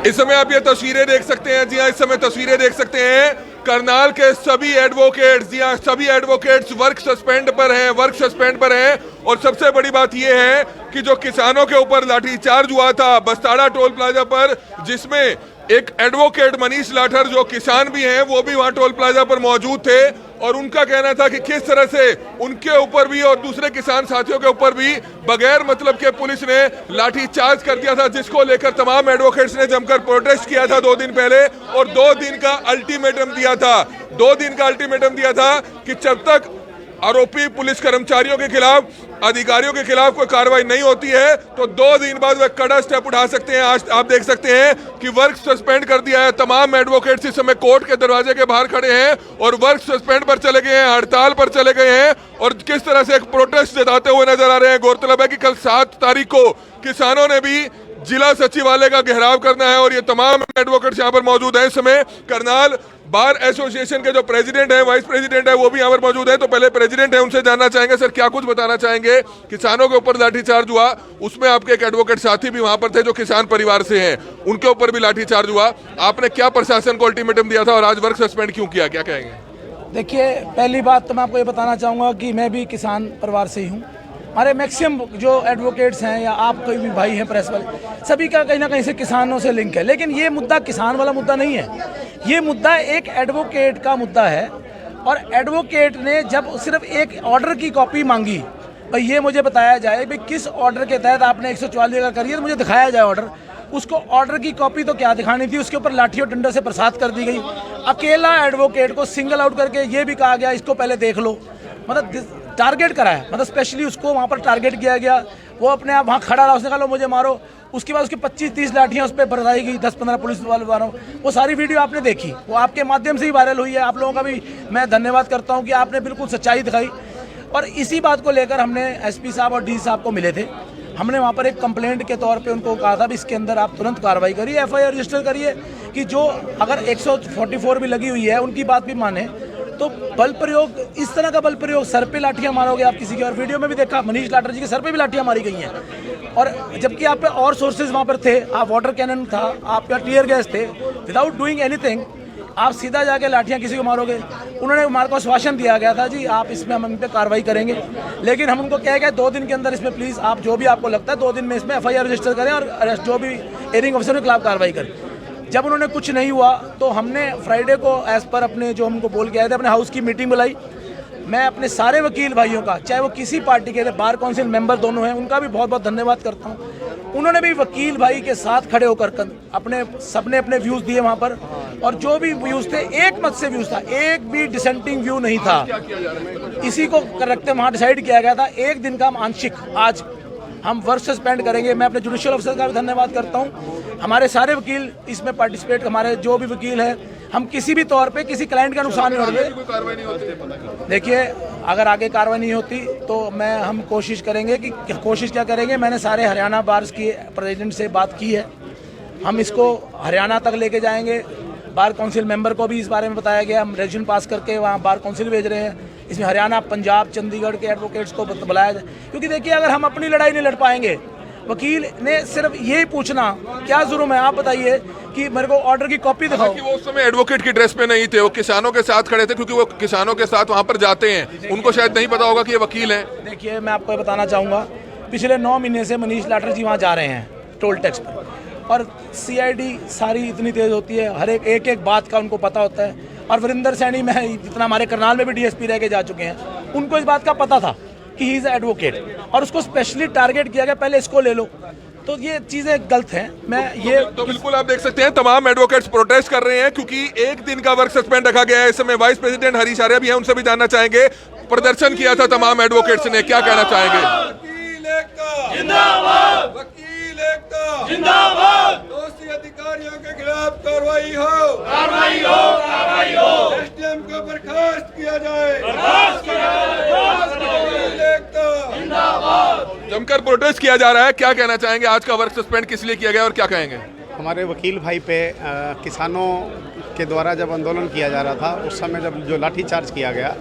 इस समय आप ये तस्वीरें देख सकते हैं। जी हाँ, इस समय तस्वीरें देख सकते हैं। करनाल के सभी एडवोकेट्स, जी हाँ, सभी एडवोकेट्स वर्क सस्पेंड पर हैं। और सबसे बड़ी बात यह है कि जो किसानों के ऊपर लाठीचार्ज हुआ था बस्ताड़ा टोल प्लाजा पर, जिसमें एक एडवोकेट मनीष लाठर जो किसान भी हैं वो भी वहां टोल प्लाजा पर मौजूद थे, और उनका कहना था कि किस तरह से उनके ऊपर भी और दूसरे किसान साथियों के ऊपर भी बगैर मतलब के पुलिस ने लाठीचार्ज कर दिया था, जिसको लेकर तमाम एडवोकेट्स ने जमकर प्रोटेस्ट किया था 2 दिन पहले। और 2 दिन का अल्टीमेटम दिया था कि जब तक आरोपी पुलिस कर्मचारियों के खिलाफ, अधिकारियों के खिलाफ कोई कार्रवाई नहीं होती है तो 2 दिन बाद वे कड़ा स्टेप उठा सकते हैं। आज आप देख सकते हैं कि वर्क सस्पेंड कर दिया है। तमाम एडवोकेट्स इस समय कोर्ट के दरवाजे के बाहर खड़े हैं और वर्क सस्पेंड पर चले गए हैं, हड़ताल पर चले गए हैं और किस तरह से एक प्रोटेस्ट जताते हुए नजर आ रहे हैं। गौरतलब है कि कल 7 तारीख को किसानों ने भी जिला सचिवालय का घेराव करना है और ये तमाम एडवोकेट्स यहाँ पर मौजूद हैं। इस समय करनाल बार एसोसिएशन के जो प्रेसिडेंट है, वाइस प्रेसिडेंट है, वो भी यहाँ पर मौजूद है। तो पहले प्रेसिडेंट है, उनसे जानना चाहेंगे सर क्या कुछ बताना चाहेंगे। किसानों के ऊपर लाठीचार्ज हुआ, उसमें आपके एक एडवोकेट साथी भी वहां पर थे जो किसान परिवार से हैं, उनके ऊपर भी लाठीचार्ज हुआ। आपने क्या प्रशासन को अल्टीमेटम दिया था और आज वर्क सस्पेंड क्यों किया, क्या कहेंगे? देखिए, पहली बात तो मैं आपको ये बताना चाहूँगा कि मैं भी किसान परिवार से ही हूँ। हमारे मैक्सिमम जो एडवोकेट्स हैं या आप कोई भी भाई हैं प्रेस वाले, सभी का कहीं ना कहीं से किसानों से लिंक है। लेकिन ये मुद्दा किसान वाला मुद्दा नहीं है, ये मुद्दा एक एडवोकेट का मुद्दा है। और एडवोकेट ने जब सिर्फ एक ऑर्डर की कॉपी मांगी, भाई ये मुझे बताया जाए भाई किस ऑर्डर के तहत आपने 144 का करिए, तो मुझे दिखाया जाए ऑर्डर। उसको ऑर्डर की कॉपी तो क्या दिखानी थी, उसके ऊपर लाठी और डंडा से बरसात कर दी गई। अकेला एडवोकेट को सिंगल आउट करके ये भी कहा गया इसको पहले देख लो, मतलब टारगेट करा है, मतलब स्पेशली उसको वहाँ पर टारगेट किया गया। वो अपने आप वहाँ खड़ा रहा, उसने कहा लो मुझे मारो। उसके बाद उसकी 25-30 लाठियाँ उस पर बरसाई गई, 10-15 पुलिस वाले मारो। वो सारी वीडियो आपने देखी, वो आपके माध्यम से ही वायरल हुई है। आप लोगों का भी मैं धन्यवाद करता हूँ कि आपने बिल्कुल सच्चाई दिखाई। और इसी बात को लेकर हमने एसपी साहब और डी साहब को मिले थे। हमने वहाँ पर एक कंप्लेंट के तौर पे उनको कहा था भी इसके अंदर आप तुरंत कार्रवाई करिए, एफआईआर रजिस्टर करिए कि जो अगर 144 भी लगी हुई है उनकी बात भी माने। तो बल प्रयोग, इस तरह का बल प्रयोग, सर पे लाठियां मारोगे आप किसी के, और वीडियो में भी देखा मनीष लाठर जी के सर पे भी लाठियां मारी गई हैं। और जबकि आप पे और सोर्सेज वहाँ पर थे, आप वाटर कैनन था, आप पे टीयर गैस थे, विदाउट डूइंग एनीथिंग आप सीधा जाके लाठियां किसी को मारोगे। उन्होंने हमारे को आश्वासन दिया गया था जी आप इसमें हम इन पर कार्रवाई करेंगे, लेकिन हम उनको कह गए 2 दिन के अंदर इसमें प्लीज़ आप जो भी आपको लगता है 2 दिन में इसमें एफआईआर रजिस्टर करें और अरेस्ट जो भी एयरिंग ऑफिसर के खिलाफ कार्रवाई करें। जब उन्होंने कुछ नहीं हुआ तो हमने फ्राइडे को एज पर अपने जो हमको बोल के आए थे अपने हाउस की मीटिंग बुलाई। मैं अपने सारे वकील भाइयों का, चाहे वो किसी पार्टी के थे, बार काउंसिल मेंबर दोनों हैं, उनका भी बहुत बहुत धन्यवाद करता हूँ। उन्होंने भी वकील भाई के साथ खड़े होकर अपने सबने अपने व्यूज़ दिए वहाँ पर, और जो भी व्यूज़ थे एक मत से व्यूज़ था, एक भी डिसेंटिंग व्यू नहीं था। इसी को रखते वहाँ डिसाइड किया गया था 1 दिन का आंशिक आज हम वर्क सस्पेंड करेंगे। मैं अपने जुडिशियल ऑफिसर का भी धन्यवाद करता हूँ। हमारे सारे वकील इसमें पार्टिसिपेट, हमारे जो भी वकील हैं, हम किसी भी तौर पे किसी क्लाइंट का नुकसान नहीं होते। देखिए, अगर आगे कार्रवाई नहीं होती तो हम कोशिश करेंगे कि कोशिश क्या करेंगे, मैंने सारे हरियाणा बार्स की प्रेसिडेंट से बात की है, हम इसको हरियाणा तक लेके जाएंगे। बार काउंसिल मेंबर को भी इस बारे में बताया गया, हम रेजोल्यूशन पास करके वहाँ बार काउंसिल भेज रहे हैं। इसमें हरियाणा, पंजाब, चंडीगढ़ के एडवोकेट्स को बुलाया जाए, क्योंकि देखिए अगर हम अपनी लड़ाई नहीं लड़ पाएंगे, वकील ने सिर्फ यही पूछना क्या जुर्म है, आप बताइए कि मेरे को ऑर्डर की कॉपी दिखाओ। वो उस समय एडवोकेट की ड्रेस में नहीं थे, वो किसानों के साथ खड़े थे, क्योंकि वो किसानों के साथ वहाँ पर जाते हैं, उनको शायद नहीं पता होगा कि ये वकील हैं। देखिए, मैं आपको बताना चाहूँगा, पिछले 9 महीने से मनीष लाठर जी वहाँ जा रहे हैं टोल टैक्स पर, और सीआईडी सारी इतनी तेज़ होती है, हर एक बात का उनको पता होता है। और वरिंदर सैनी में जितना हमारे करनाल में भी डीएसपी रह के जा चुके हैं, उनको इस बात का पता था कि ही इज़ एडवोकेट, और उसको स्पेशली टारगेट किया गया पहले इसको ले लो। तो ये चीज़ें गलत हैं। मैं ये तो बिल्कुल आप देख सकते हैं तमाम एडवोकेट्स प्रोटेस्ट कर रहे हैं क्योंकि 1 दिन का वर्क सस्पेंड रखा गया है। इस समय वाइस प्रेसिडेंट हरीश आर्या भी हैं, उनसे भी जानना चाहेंगे। प्रदर्शन किया था तमाम एडवोकेट्स ने, क्या कहना चाहेंगे? जिंदाबाद, दोषी अधिकारियों के खिलाफ कार्रवाई हो, एसडीएम को बर्खास्त किया जाए, जमकर प्रोटेस्ट किया जा रहा है, क्या कहना चाहेंगे? आज का वर्क सस्पेंड किस लिए किया गया और क्या कहेंगे? हमारे वकील भाई पे किसानों के द्वारा जब आंदोलन किया जा रहा था, उस समय जब जो लाठीचार्ज किया गया,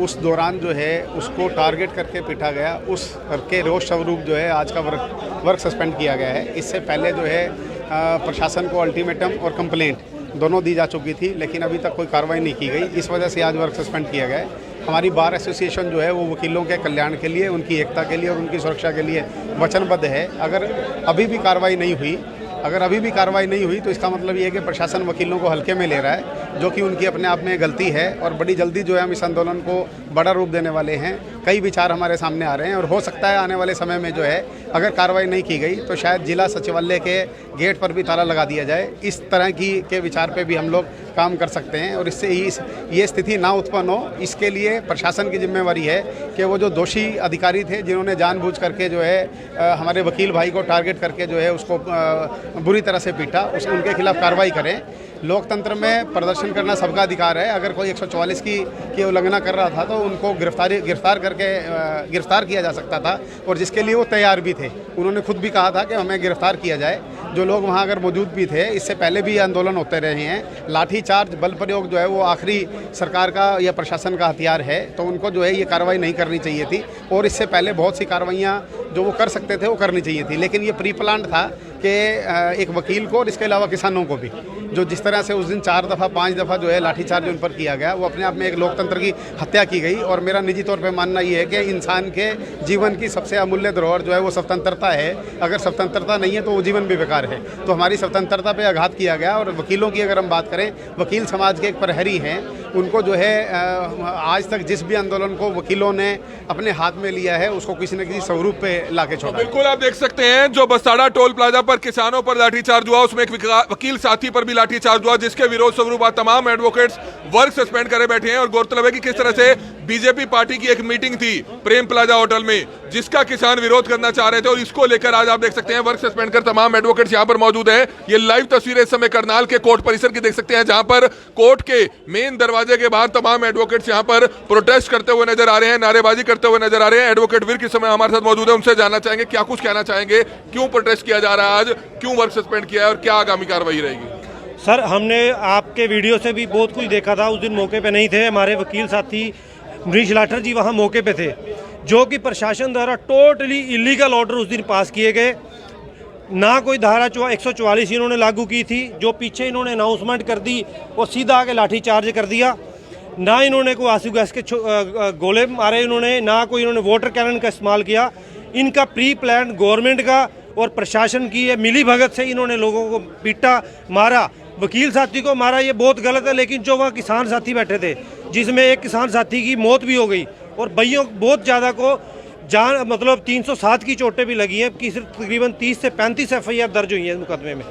उस दौरान जो है उसको टारगेट करके पीटा गया। उस के रोष स्वरूप जो है आज का वर्क सस्पेंड किया गया है। इससे पहले जो है प्रशासन को अल्टीमेटम और कंप्लेंट दोनों दी जा चुकी थी, लेकिन अभी तक कोई कार्रवाई नहीं की गई। इस वजह से आज वर्क सस्पेंड किया गया है। हमारी बार एसोसिएशन जो है वो वकीलों के कल्याण के लिए, उनकी एकता के लिए और उनकी सुरक्षा के लिए वचनबद्ध है। अगर अभी भी कार्रवाई नहीं हुई तो इसका मतलब ये है कि प्रशासन वकीलों को हल्के में ले रहा है, जो कि उनकी अपने आप में गलती है। और बड़ी जल्दी जो है हम इस आंदोलन को बड़ा रूप देने वाले हैं। कई विचार हमारे सामने आ रहे हैं और हो सकता है आने वाले समय में जो है अगर कार्रवाई नहीं की गई तो शायद जिला सचिवालय के गेट पर भी ताला लगा दिया जाए। इस तरह के विचार पे भी हम लोग काम कर सकते हैं और इससे ही ये स्थिति ना उत्पन्न हो, इसके लिए प्रशासन की जिम्मेवारी है कि वो जो दोषी अधिकारी थे जिन्होंने जानबूझ करके जो है हमारे वकील भाई को टारगेट करके जो है उसको बुरी तरह से पीटा, उनके खिलाफ कार्रवाई करें। लोकतंत्र में प्रदर्शन करना सबका अधिकार है। अगर कोई 144 की उल्लंघना कर रहा था तो उनको गिरफ्तार किया जा सकता था और जिसके लिए वो तैयार भी थे। उन्होंने खुद भी कहा था कि हमें गिरफ्तार किया जाए। जो लोग वहाँ अगर मौजूद भी थे, इससे पहले भी आंदोलन होते रहे हैं। लाठीचार्ज, बल प्रयोग जो है वो आखिरी सरकार का या प्रशासन का हथियार है, तो उनको जो है ये कार्रवाई नहीं करनी चाहिए थी। और इससे पहले बहुत सी कार्रवाइयाँ जो वो कर सकते थे वो करनी चाहिए थी, लेकिन ये प्री प्लान था कि एक वकील को और इसके अलावा किसानों को भी, जो जिस तरह से उस दिन 4 दफ़ा 5 दफ़ा जो है लाठीचार्ज उन पर किया गया, वो अपने आप में एक लोकतंत्र की हत्या की गई। और मेरा निजी तौर पे मानना ये है कि इंसान के जीवन की सबसे अमूल्य धरोहर जो है वो स्वतंत्रता है। अगर स्वतंत्रता नहीं है तो वो जीवन भी बेकार है। तो हमारी स्वतंत्रता पे आघात किया गया। और वकीलों की अगर हम बात करें, वकील समाज के एक प्रहरी हैं, उनको जो है आज तक जिस भी आंदोलन को वकीलों ने अपने हाथ में लिया है उसको किसी न किसी स्वरूप पे लाके छोड़ा। बिल्कुल आप देख सकते हैं जो बसाड़ा टोल प्लाजा पर किसानों पर लाठीचार्ज हुआ, उसमें एक वकील साथी पर भी लाठीचार्ज हुआ, जिसके विरोध स्वरूप आज तमाम एडवोकेट्स वर्क सस्पेंड करे बैठे हैं। और गौरतलब है कि किस तरह से बीजेपी पार्टी की एक मीटिंग थी प्रेम प्लाजा होटल में, जिसका किसान विरोध करना चाह रहे थे और इसको लेकर आज आप देख सकते हैं वर्क सस्पेंड कर तमाम एडवोकेट्स यहां पर मौजूद हैं। ये लाइव तस्वीरें इस समय करनाल के कोर्ट परिसर की देख सकते हैं, जहां पर कोर्ट के मेन दरवाजे के बाहर तमाम एडवोकेट्स यहां पर प्रोटेस्ट करते हुए नजर आ रहे हैं, नारेबाजी करते हुए नजर आ रहे हैं। एडवोकेट वीर किस समय हमारे साथ मौजूद है, उनसे जानना चाहेंगे क्या कुछ कहना चाहेंगे, क्यों प्रोटेस्ट किया जा रहा है आज, क्यों वर्क सस्पेंड किया है और क्या आगामी कार्रवाई रहेगी। सर, हमने आपके वीडियो से भी बहुत कुछ देखा था। उस दिन मौके पे नहीं थे, हमारे वकील साथी मनीष लाठर जी वहाँ मौके पे थे, जो कि प्रशासन द्वारा टोटली इलीगल ऑर्डर उस दिन पास किए गए। ना कोई धारा 144 इन्होंने लागू की थी, जो पीछे इन्होंने अनाउंसमेंट कर दी और सीधा आके लाठी चार्ज कर दिया। ना इन्होंने कोई आंसू गैस के गोले मारे, इन्होंने ना कोई इन्होंने वाटर कैनन का इस्तेमाल किया। इनका प्री प्लान गवर्नमेंट का और प्रशासन की है मिली भगत से इन्होंने लोगों को पीटा, मारा। वकील साथी को मारा, ये बहुत गलत है। लेकिन जो वहाँ किसान साथी बैठे थे, जिसमें एक किसान साथी की मौत भी हो गई और भाइयों बहुत ज़्यादा को जान मतलब 307 की चोटें भी लगी हैं, कि तकरीबन 30 से 35 FIR दर्ज हुई है इस मुकदमे में,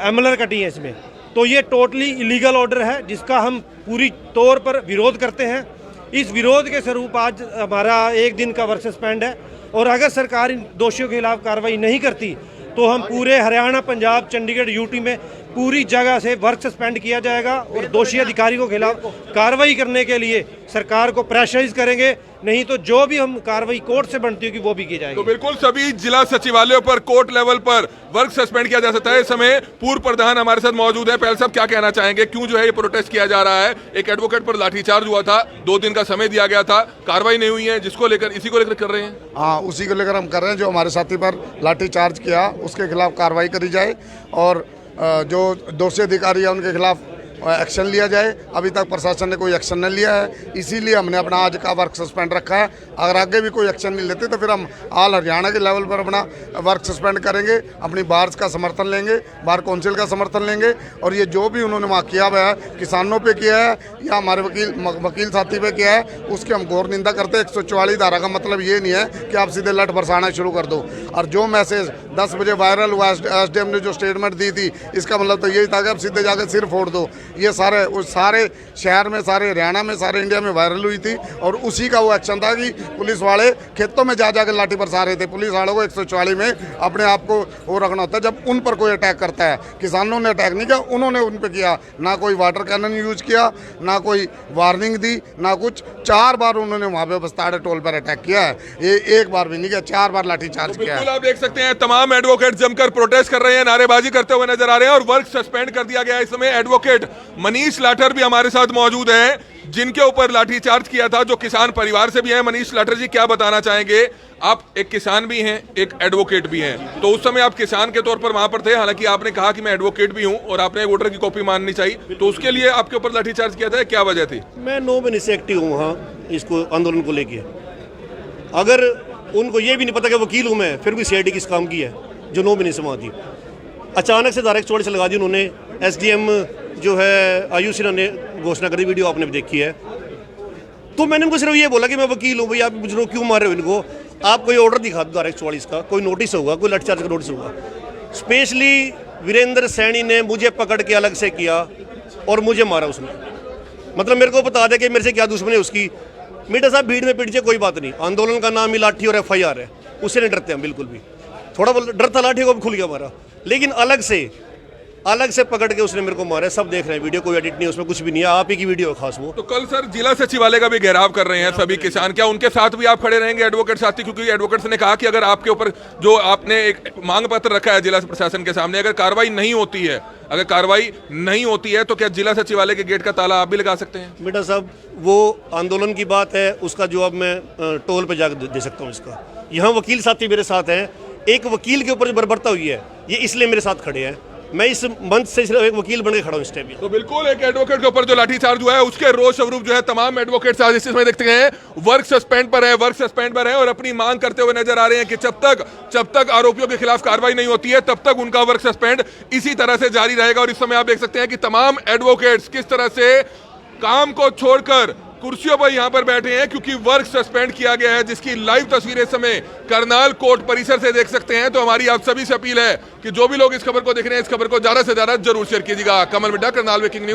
MLR कटी है इसमें। तो ये टोटली इलीगल ऑर्डर है, जिसका हम पूरी तौर पर विरोध करते हैं। इस विरोध के स्वरूप आज हमारा 1 दिन का वर्क सस्पेंड है। और अगर सरकार इन दोषियों के खिलाफ कार्रवाई नहीं करती तो हम पूरे हरियाणा, पंजाब, चंडीगढ़, यूटी में पूरी जगह से वर्क सस्पेंड किया जाएगा और दोषी अधिकारियों के खिलाफ कार्रवाई करने के लिए सरकार को प्रेशराइज करेंगे। नहीं तो जो भी हम कार्रवाई कोर्ट से बनती होगी वो भी की जाएगी। तो बिल्कुल सभी जिला सचिवालयों पर, कोर्ट लेवल पर वर्क सस्पेंड किया जा सकता है। इस समय पूर्व प्रधान हमारे साथ मौजूद है। पहले साहब क्या कहना चाहेंगे, क्यों जो है ये प्रोटेस्ट किया जा रहा है? एक एडवोकेट पर लाठीचार्ज हुआ था, 2 दिन का समय दिया गया था, कार्रवाई नहीं हुई है, जिसको लेकर इसी को लेकर कर रहे हैं। हाँ, उसी को लेकर हम कर रहे हैं। जो हमारे साथी पर लाठीचार्ज किया उसके खिलाफ कार्रवाई करी जाए और जो दोषी अधिकारी है उनके खिलाफ एक्शन लिया जाए। अभी तक प्रशासन ने कोई एक्शन नहीं लिया है, इसीलिए हमने अपना आज का वर्क सस्पेंड रखा है। अगर आगे भी कोई एक्शन नहीं लेते तो फिर हम ऑल हरियाणा के लेवल पर अपना वर्क सस्पेंड करेंगे, अपनी बार्स का समर्थन लेंगे, बार काउंसिल का समर्थन लेंगे। और ये जो भी उन्होंने वहाँ किया हुआ है, किसानों पे किया है या हमारे वकील साथी पे किया है, उसकी हम घोर निंदा करते हैं। 144 धारा का मतलब ये नहीं है कि आप सीधे लठ बरसाना शुरू कर दो। और जो मैसेज 10 बजे वायरल हुआ, SDM ने जो स्टेटमेंट दी थी, इसका मतलब तो यही था कि आप सीधे जाकर सिर फोड़ दो। ये सारे उस सारे शहर में, सारे हरियाणा में, सारे इंडिया में वायरल हुई थी। और उसी का वो एक्शन था कि पुलिस वाले खेतों में जा जाकर लाठी बरसा रहे थे। पुलिस वालों को 144 में अपने आप को वो रखना होता है जब उन पर कोई अटैक करता है। किसानों ने अटैक नहीं किया, उन्होंने उन पर किया। ना कोई वाटर कैनन यूज किया, ना कोई वार्निंग दी, ना कुछ। 4 बार उन्होंने वहाँ पे बस्ताड़े टोल पर अटैक किया है, ये 1 बार भी नहीं किया, 4 बार लाठीचार्ज किया है। बिल्कुल आप देख सकते हैं तमाम एडवोकेट जमकर प्रोटेस्ट कर रहे हैं, नारेबाजी करते हुए नजर आ रहे हैं और वर्क सस्पेंड कर दिया गया है। इस समय एडवोकेट मनीष लाठर भी हमारे साथ मौजूद हैं, जिनके ऊपर लाठीचार्ज किया था, जो किसान परिवार से भी हैं। मनीष लाठर जी, क्या बताना चाहेंगे? आप एक किसान भी हैं, एक एडवोकेट भी हैं, तो उस समय आप किसान के तौर पर वहां पर थे, हालांकि आपने कहा कि मैं एडवोकेट भी हूं और आपने वोटर की कॉपी माननी चाहिए, तो उसके लिए आपके ऊपर लाठीचार्ज किया था, क्या वजह थी? मैं 9 महीने से एक्टिव हूँ वहाँ इसको आंदोलन को लेके। अगर उनको ये भी नहीं पता कि वकील हूँ मैं, फिर भी सीआईडी किस काम की है जो 9 महीने से वहाँ थी। अचानक से धारा 144 लगा दी उन्होंने। एसडीएम जो है आयुष सिन्हा ने घोषणा करी, वीडियो आपने भी देखी है। तो मैंने उनको सिर्फ ये बोला कि मैं वकील हूँ, भाई आप मुझे क्यों मार रहे हो इनको? आप कोई ऑर्डर दिखा दो धारा 144 का, कोई नोटिस होगा, कोई लाठीचार्ज का नोटिस होगा। स्पेशली वीरेंद्र सैनी ने मुझे पकड़ के अलग से किया और मुझे मारा उसने। मतलब मेरे को बता दे कि मेरे से क्या दुश्मनी है उसकी। मीठा साहब, भीड़ में पीट जाए कोई बात नहीं, आंदोलन का नाम ही लाठी और FIR है, उससे नहीं डरते हम बिल्कुल भी। थोड़ा बहुत डर था, लाठी को भी खुल गया मारा, लेकिन अलग से पकड़ के उसने मेरे को मारा। सब देख रहे हैं वीडियो, कोई एडिट नहीं है उसमें, कुछ भी नहीं है, आप ही की वीडियो है खास वो। तो कल सर जिला सचिवालय का भी घेराव कर रहे हैं सभी किसान, क्या उनके साथ भी आप खड़े रहेंगे एडवोकेट साथी? क्योंकि एडवोकेट्स ने कहा कि अगर आपके ऊपर जो आपने एक मांग पत्र रखा है जिला प्रशासन के सामने, अगर कार्रवाई नहीं होती है, तो क्या जिला सचिवालय के गेट का ताला आप भी लगा सकते हैं? बेटा साहब, वो आंदोलन की बात है, उसका जवाब मैं टोल पे जाकर दे सकता हूँ इसका। यहाँ वकील साथी मेरे साथ हैं, एक वकील के ऊपर जो बर्बरता हुई है ये इसलिए मेरे साथ खड़े हैं। मैं इस मंच से सिर्फ एक वकील बन के खड़ा हूँ इस टाइम। तो बिल्कुल एक एडवोकेट के ऊपर जो लाठीचार्ज हुआ है उसके रोष स्वरूप जो है तमाम एडवोकेट्स आज इस समय देखते हैं वर्क सस्पेंड पर है और अपनी मांग करते हुए नजर आ रहे हैं कि जब तक आरोपियों के खिलाफ कार्रवाई नहीं होती है तब तक उनका वर्क सस्पेंड इसी तरह से जारी रहेगा। और इस समय आप देख सकते हैं कि तमाम एडवोकेट्स किस तरह से काम को छोड़कर कुर्सियों पर यहां पर बैठे हैं, क्योंकि वर्क सस्पेंड किया गया है, जिसकी लाइव तस्वीरें इस समय करनाल कोर्ट परिसर से देख सकते हैं। तो हमारी आप सभी से अपील है कि जो भी लोग इस खबर को देख रहे हैं, इस खबर को ज्यादा से ज्यादा जरूर शेयर कीजिएगा। कमल मिड्डा, करनाल ब्रेकिंग न्यूज।